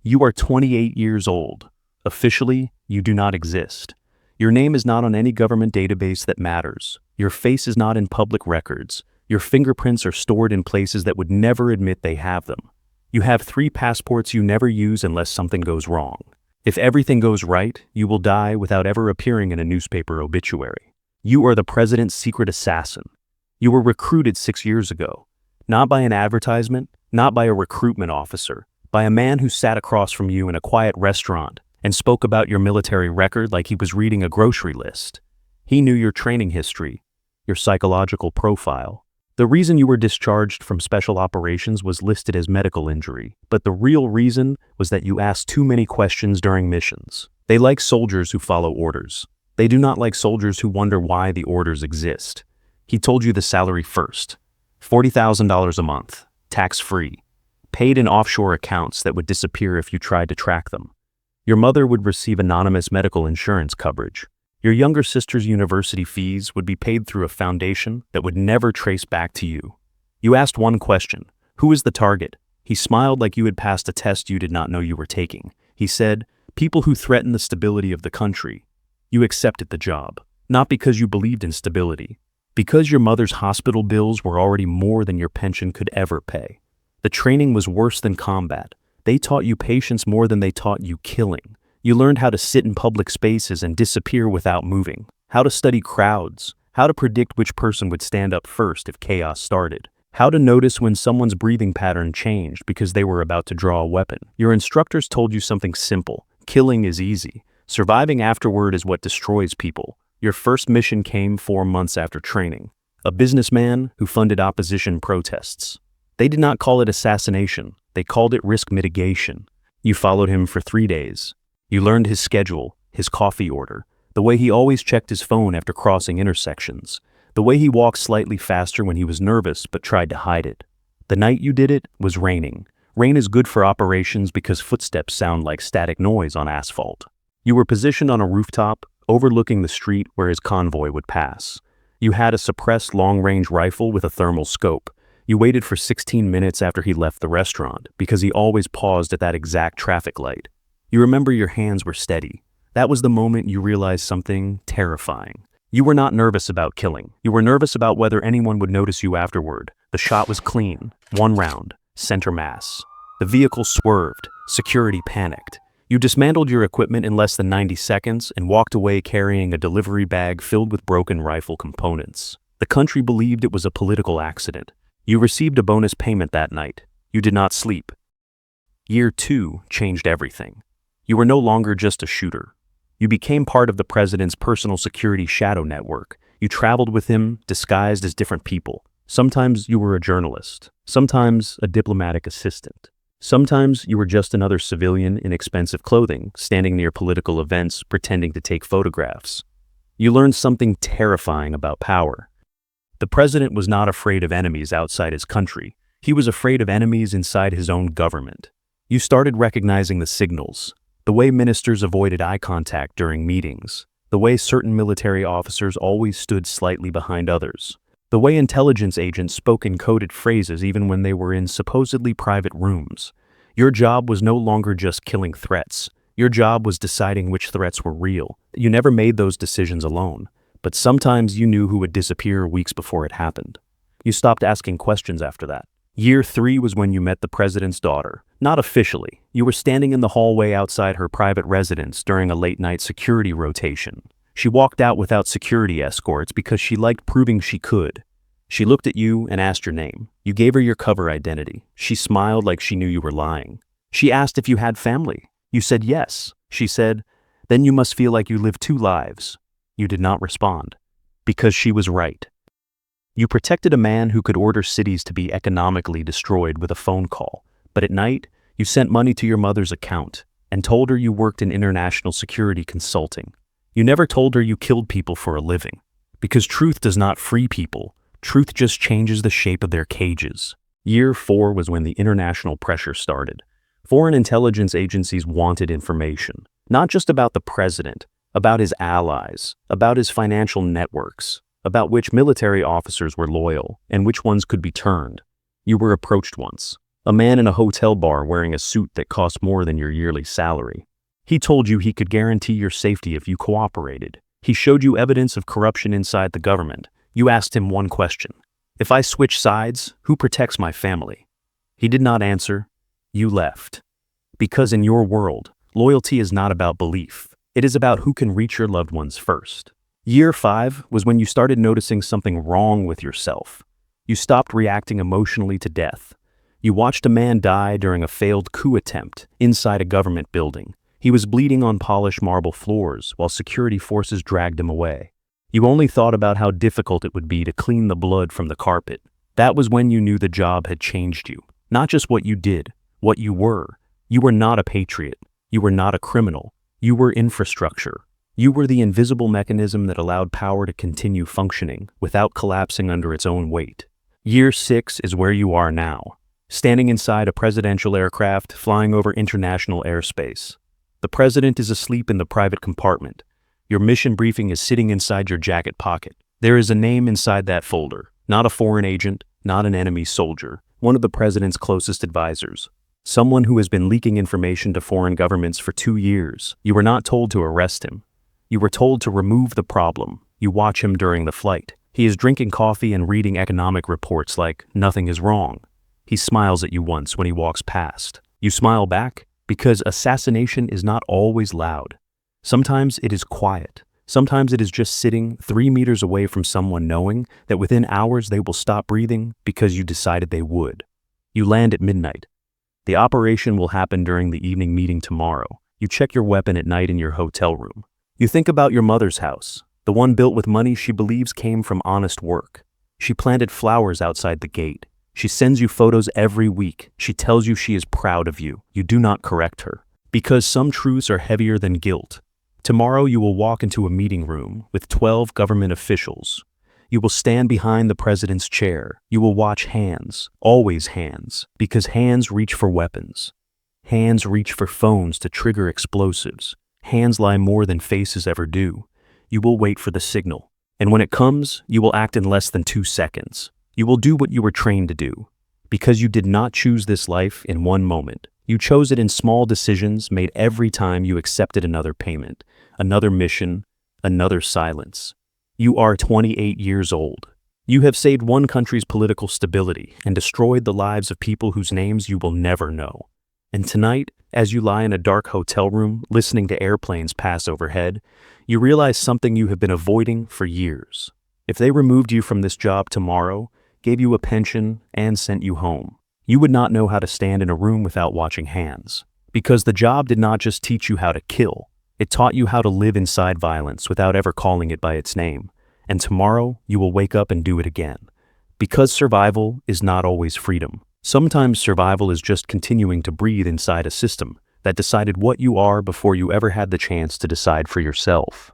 You are 28 years old. Officially, you do not exist. Your name is not on any government database that matters. Your face is not in public records. Your fingerprints are stored in places that would never admit they have them. You have 3 passports you never use unless something goes wrong. If everything goes right, you will die without ever appearing in a newspaper obituary. You are the president's secret assassin. You were recruited 6 years ago. Not by an advertisement, not by a recruitment officer, by a man who sat across from you in a quiet restaurant and spoke about your military record like he was reading a grocery list. He knew your training history, your psychological profile. The reason you were discharged from special operations was listed as medical injury, but the real reason was that you asked too many questions during missions. They like soldiers who follow orders. They do not like soldiers who wonder why the orders exist. He told you the salary first. $40,000 a month, tax-free, paid in offshore accounts that would disappear if you tried to track them. Your mother would receive anonymous medical insurance coverage. Your younger sister's university fees would be paid through a foundation that would never trace back to you. You asked one question: who is the target? He smiled like you had passed a test you did not know you were taking. He said, people who threaten the stability of the country. You accepted the job, not because you believed in stability, because your mother's hospital bills were already more than your pension could ever pay. The training was worse than combat. They taught you patience more than they taught you killing. You learned how to sit in public spaces and disappear without moving, how to study crowds, how to predict which person would stand up first if chaos started, how to notice when someone's breathing pattern changed because they were about to draw a weapon. Your instructors told you something simple: killing is easy. Surviving afterward is what destroys people. Your first mission came 4 months after training. A businessman who funded opposition protests. They did not call it assassination. They called it risk mitigation. You followed him for 3 days. You learned his schedule, his coffee order, the way he always checked his phone after crossing intersections, the way he walked slightly faster when he was nervous but tried to hide it. The night you did it was raining. Rain is good for operations because footsteps sound like static noise on asphalt. You were positioned on a rooftop, overlooking the street where his convoy would pass. You had a suppressed long-range rifle with a thermal scope. You waited for 16 minutes after he left the restaurant because he always paused at that exact traffic light. You remember your hands were steady. That was the moment you realized something terrifying. You were not nervous about killing. You were nervous about whether anyone would notice you afterward. The shot was clean. 1 round. Center mass. The vehicle swerved. Security panicked. You dismantled your equipment in less than 90 seconds and walked away carrying a delivery bag filled with broken rifle components. The country believed it was a political accident. You received a bonus payment that night. You did not sleep. Year 2 changed everything. You were no longer just a shooter. You became part of the president's personal security shadow network. You traveled with him, disguised as different people. Sometimes you were a journalist. Sometimes a diplomatic assistant. Sometimes you were just another civilian in expensive clothing, standing near political events, pretending to take photographs. You learned something terrifying about power. The president was not afraid of enemies outside his country. He was afraid of enemies inside his own government. You started recognizing the signals. The way ministers avoided eye contact during meetings. The way certain military officers always stood slightly behind others. The way intelligence agents spoke in coded phrases even when they were in supposedly private rooms. Your job was no longer just killing threats. Your job was deciding which threats were real. You never made those decisions alone, but sometimes you knew who would disappear weeks before it happened. You stopped asking questions after that. Year 3 was when you met the president's daughter. Not officially. You were standing in the hallway outside her private residence during a late-night security rotation. She walked out without security escorts because she liked proving she could. She looked at you and asked your name. You gave her your cover identity. She smiled like she knew you were lying. She asked if you had family. You said yes. She said, "Then you must feel like you lived 2 lives." You did not respond. Because she was right. You protected a man who could order cities to be economically destroyed with a phone call. But at night, you sent money to your mother's account and told her you worked in international security consulting. You never told her you killed people for a living. Because truth does not free people. Truth just changes the shape of their cages. Year 4 was when the international pressure started. Foreign intelligence agencies wanted information. Not just about the president, about his allies, about his financial networks, about which military officers were loyal and which ones could be turned. You were approached once. A man in a hotel bar wearing a suit that costs more than your yearly salary. He told you he could guarantee your safety if you cooperated. He showed you evidence of corruption inside the government. You asked him one question. If I switch sides, who protects my family? He did not answer. You left. Because in your world, loyalty is not about belief. It is about who can reach your loved ones first. Year 5 was when you started noticing something wrong with yourself. You stopped reacting emotionally to death. You watched a man die during a failed coup attempt inside a government building. He was bleeding on polished marble floors while security forces dragged him away. You only thought about how difficult it would be to clean the blood from the carpet. That was when you knew the job had changed you. Not just what you did, what you were. You were not a patriot. You were not a criminal. You were infrastructure. You were the invisible mechanism that allowed power to continue functioning without collapsing under its own weight. Year 6 is where you are now, standing inside a presidential aircraft flying over international airspace. The president is asleep in the private compartment. Your mission briefing is sitting inside your jacket pocket. There is a name inside that folder, not a foreign agent, not an enemy soldier, one of the president's closest advisors. Someone who has been leaking information to foreign governments for 2 years. You were not told to arrest him. You were told to remove the problem. You watch him during the flight. He is drinking coffee and reading economic reports like nothing is wrong. He smiles at you once when he walks past. You smile back because assassination is not always loud. Sometimes it is quiet. Sometimes it is just sitting 3 meters away from someone knowing that within hours they will stop breathing because you decided they would. You land at midnight. The operation will happen during the evening meeting tomorrow. You check your weapon at night in your hotel room. You think about your mother's house, the one built with money she believes came from honest work. She planted flowers outside the gate. She sends you photos every week. She tells you she is proud of you. You do not correct her. Because some truths are heavier than guilt. Tomorrow you will walk into a meeting room with 12 government officials. You will stand behind the president's chair. You will watch hands, always hands, because hands reach for weapons. Hands reach for phones to trigger explosives. Hands lie more than faces ever do. You will wait for the signal. And when it comes, you will act in less than 2 seconds. You will do what you were trained to do. Because you did not choose this life in one moment. You chose it in small decisions made every time you accepted another payment, another mission, another silence. You are 28 years old. You have saved one country's political stability and destroyed the lives of people whose names you will never know. And tonight, as you lie in a dark hotel room listening to airplanes pass overhead, you realize something you have been avoiding for years. If they removed you from this job tomorrow, gave you a pension, and sent you home, you would not know how to stand in a room without watching hands. Because the job did not just teach you how to kill. It taught you how to live inside violence without ever calling it by its name. And tomorrow, you will wake up and do it again. Because survival is not always freedom. Sometimes survival is just continuing to breathe inside a system that decided what you are before you ever had the chance to decide for yourself.